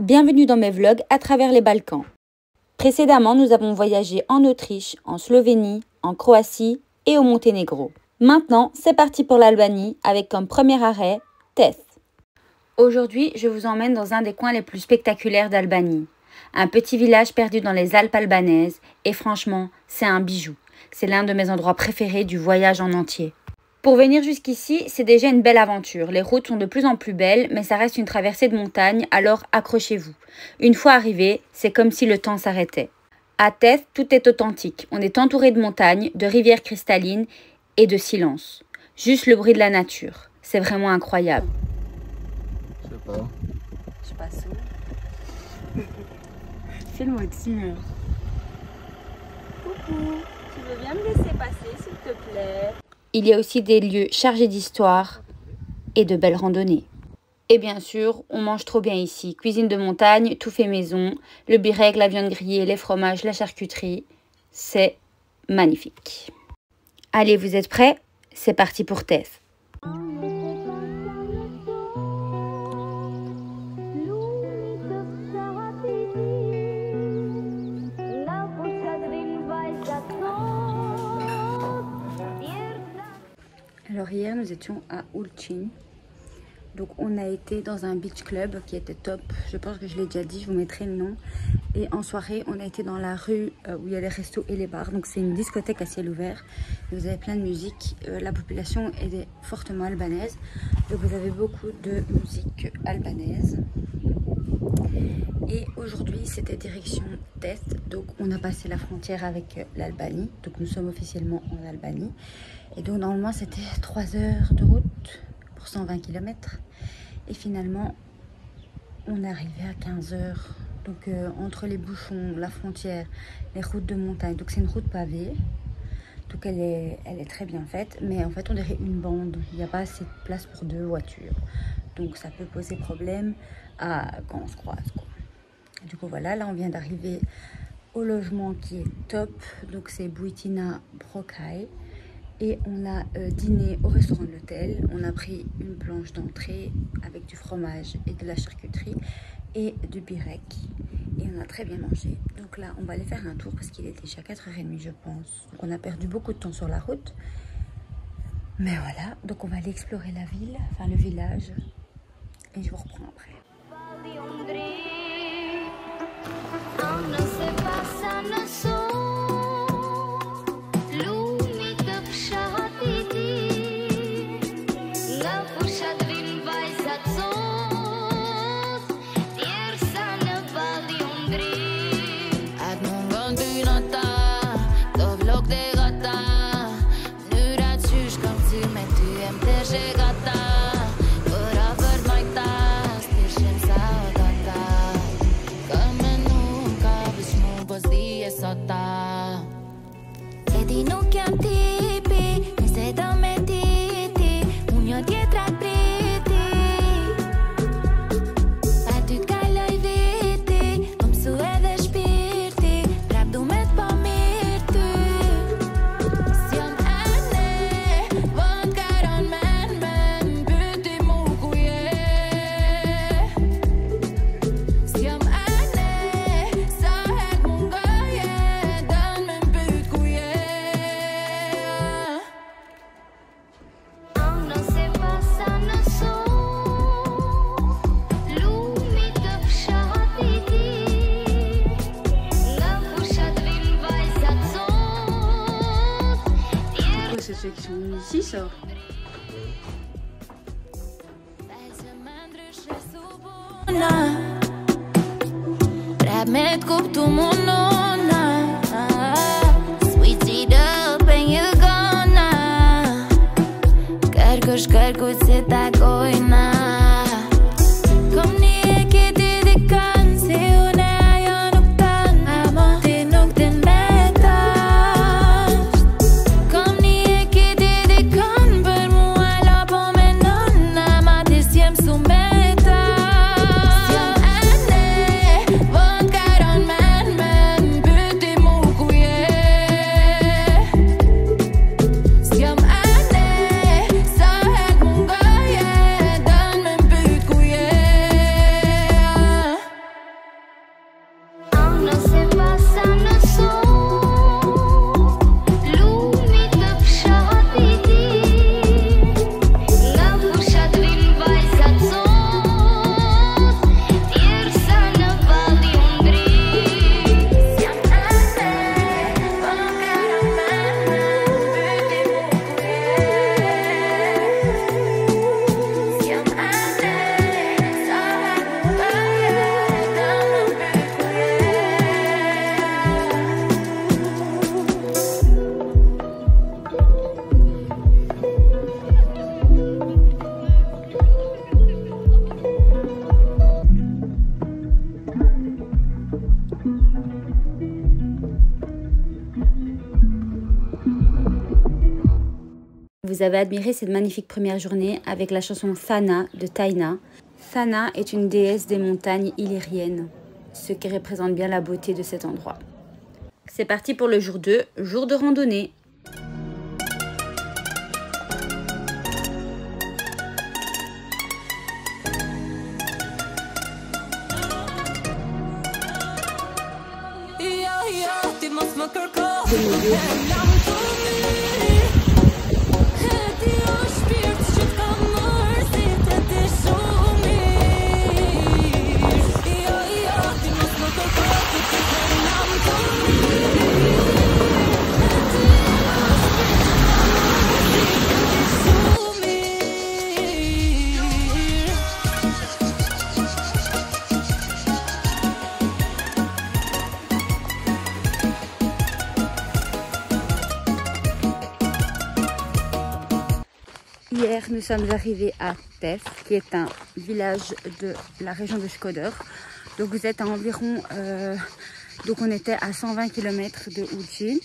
Bienvenue dans mes vlogs à travers les Balkans. Précédemment, nous avons voyagé en Autriche, en Slovénie, en Croatie et au Monténégro. Maintenant, c'est parti pour l'Albanie avec comme premier arrêt, Teth. Aujourd'hui, je vous emmène dans un des coins les plus spectaculaires d'Albanie. Un petit village perdu dans les Alpes albanaises et franchement, c'est un bijou. C'est l'un de mes endroits préférés du voyage en entier. Pour venir jusqu'ici, c'est déjà une belle aventure. Les routes sont de plus en plus belles, mais ça reste une traversée de montagne, alors accrochez-vous. Une fois arrivé, c'est comme si le temps s'arrêtait. À Teth, tout est authentique. On est entouré de montagnes, de rivières cristallines et de silence. Juste le bruit de la nature. C'est vraiment incroyable. Je sais pas. Je passe où? Fais-le-moi dessus. Coucou, tu veux bien me laisser passer s'il te plaît? Il y a aussi des lieux chargés d'histoire et de belles randonnées. Et bien sûr, on mange trop bien ici. Cuisine de montagne, tout fait maison, le birek, la viande grillée, les fromages, la charcuterie. C'est magnifique. Allez, vous êtes prêts? C'est parti pour Teth. Alors hier, nous étions à Ulcin. Donc on a été dans un beach club qui était top. Je pense que je l'ai déjà dit, je vous mettrai le nom. Et en soirée, on a été dans la rue où il y a les restos et les bars. Donc c'est une discothèque à ciel ouvert. Vous avez plein de musique. La population est fortement albanaise. Donc vous avez beaucoup de musique albanaise. Et aujourd'hui, c'était direction Teth. Donc on a passé la frontière avec l'Albanie. Donc nous sommes officiellement en Albanie. Et donc normalement c'était 3 heures de route pour 120 km. Et finalement on est arrivé à 15 heures. Donc entre les bouchons, la frontière, les routes de montagne. Donc c'est une route pavée. Donc elle est très bien faite. Mais en fait on dirait une bande. Il n'y a pas assez de place pour 2 voitures. Donc ça peut poser problème quand on se croise, quoi. Du coup voilà, là on vient d'arriver au logement qui est top. Donc c'est Buitina Brokai. Et on a dîné au restaurant de l'hôtel. On a pris une planche d'entrée avec du fromage et de la charcuterie et du birek. Et on a très bien mangé. Donc là, on va aller faire un tour parce qu'il est déjà 4h30, je pense. Donc on a perdu beaucoup de temps sur la route. Mais voilà, donc on va aller explorer la ville, enfin le village. Et je vous reprends après. Ceux qui sont venus ici, ça. vous avez admiré cette magnifique première journée avec la chanson Thana de Taina. Thana est une déesse des montagnes illyriennes, ce qui représente bien la beauté de cet endroit. C'est parti pour le jour 2, jour de randonnée. Hier, nous sommes arrivés à Tef, qui est un village de la région de Shkodër. Donc vous êtes à environ, donc on était à 120 km de Uji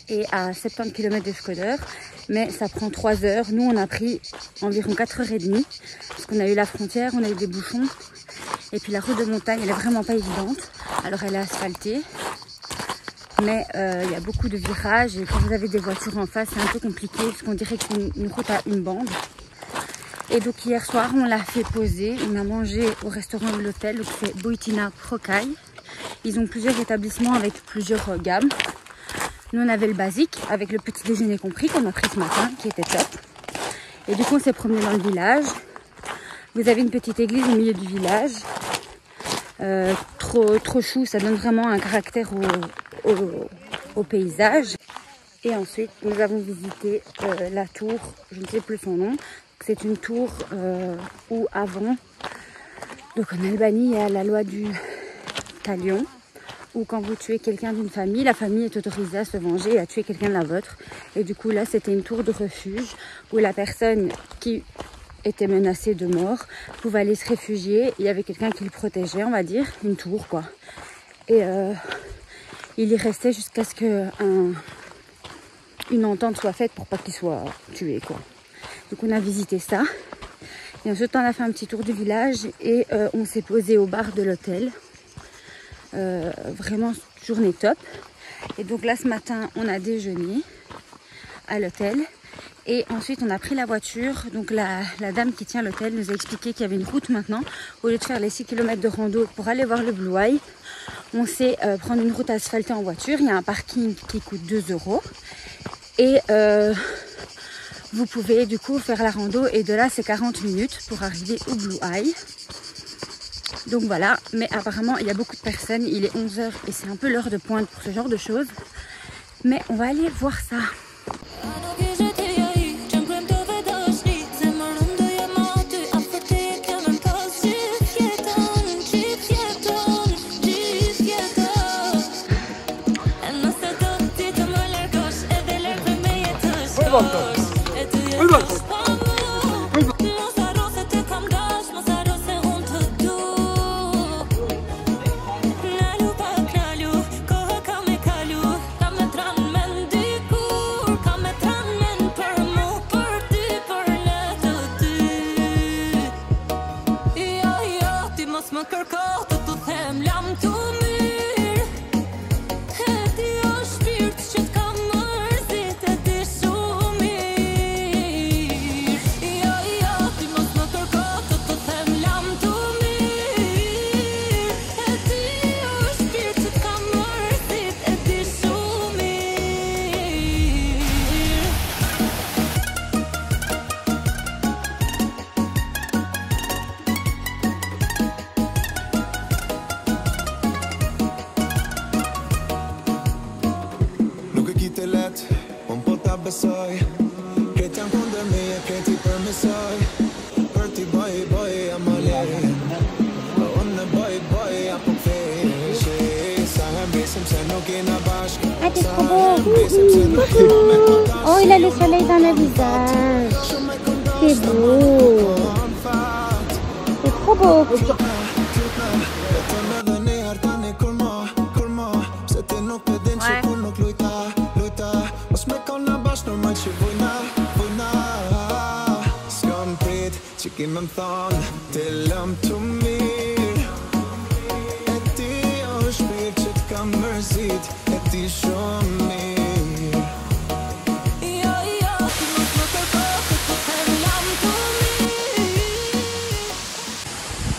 et à 70 km de Shkodër, mais ça prend 3 heures. Nous, on a pris environ 4h30 parce qu'on a eu la frontière, on a eu des bouchons et puis la route de montagne, elle est vraiment pas évidente. Alors elle est asphaltée. Mais il y a beaucoup de virages et quand vous avez des voitures en face, c'est un peu compliqué parce qu'on dirait que c'est une route à une bande. Et donc hier soir, on l'a fait poser. On a mangé au restaurant de l'hôtel, donc c'est Boitina Prokai. Ils ont plusieurs établissements avec plusieurs gammes. Nous, on avait le basique avec le petit déjeuner compris qu'on a pris ce matin, qui était top. Et du coup, on s'est promené dans le village. Vous avez une petite église au milieu du village. Trop chou, ça donne vraiment un caractère au paysage. Et ensuite nous avons visité la tour, je ne sais plus son nom. C'est une tour où avant, donc en Albanie, il y a la loi du talion, où quand vous tuez quelqu'un d'une famille, la famille est autorisée à se venger et à tuer quelqu'un de la vôtre. Et du coup là, c'était une tour de refuge où la personne qui était menacée de mort pouvait aller se réfugier. Il y avait quelqu'un qui le protégeait, on va dire, une tour quoi. Et il y restait jusqu'à ce que une entente soit faite pour pas qu'il soit tué quoi. Donc on a visité ça. Et ensuite on a fait un petit tour du village et on s'est posé au bar de l'hôtel. Vraiment journée top. Et donc là ce matin on a déjeuné à l'hôtel. Et ensuite, on a pris la voiture. Donc, la dame qui tient l'hôtel nous a expliqué qu'il y avait une route maintenant. Au lieu de faire les 6 km de rando pour aller voir le Blue Eye, on sait prendre une route asphaltée en voiture. Il y a un parking qui coûte 2 €. Et vous pouvez du coup faire la rando. Et de là, c'est 40 minutes pour arriver au Blue Eye. Donc voilà. Mais apparemment, il y a beaucoup de personnes. Il est 11 h et c'est un peu l'heure de pointe pour ce genre de choses. Mais on va aller voir ça. Ah, t'es trop beau. Oh, il a le soleil dans le visage. C'est beau. C'est trop beau. Ouais.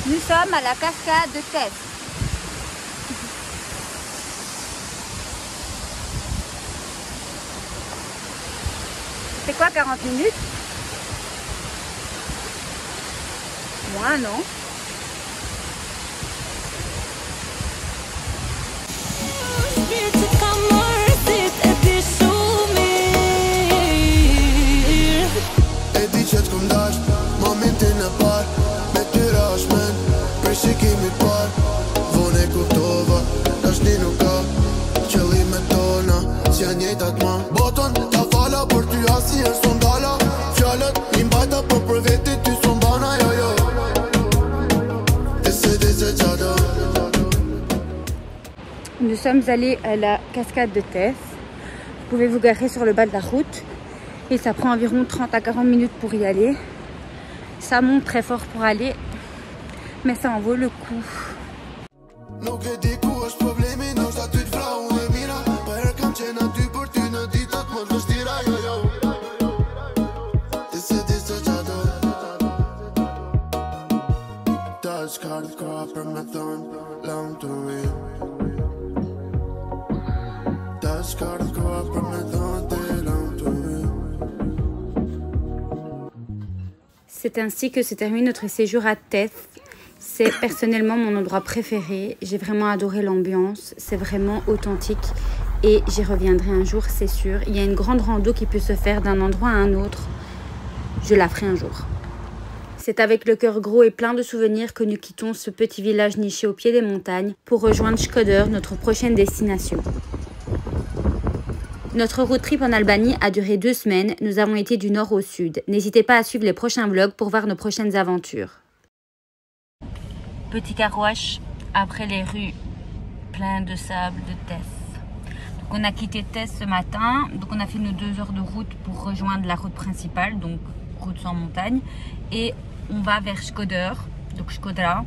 Nous sommes à la cascade de Tess. C'est quoi 40 minutes? Moins, non? Nous sommes allés à la cascade de Tess. Vous pouvez vous garer sur le bas de la route et ça prend environ 30 à 40 minutes pour y aller. Ça monte très fort pour aller, mais ça en vaut le coup. C'est ainsi que se termine notre séjour à Tess. C'est personnellement mon endroit préféré. J'ai vraiment adoré l'ambiance. C'est vraiment authentique et j'y reviendrai un jour, c'est sûr. Il y a une grande rando qui peut se faire d'un endroit à un autre. Je la ferai un jour. C'est avec le cœur gros et plein de souvenirs que nous quittons ce petit village niché au pied des montagnes pour rejoindre Shkodër, notre prochaine destination. Notre road trip en Albanie a duré 2 semaines. Nous avons été du nord au sud. N'hésitez pas à suivre les prochains vlogs pour voir nos prochaines aventures. Petit carwash après les rues pleines de sable de Tess. Donc on a quitté Tess ce matin. Donc on a fait nos 2 heures de route pour rejoindre la route principale, donc route sans montagne. Et on va vers Shkodër, donc Shkodra.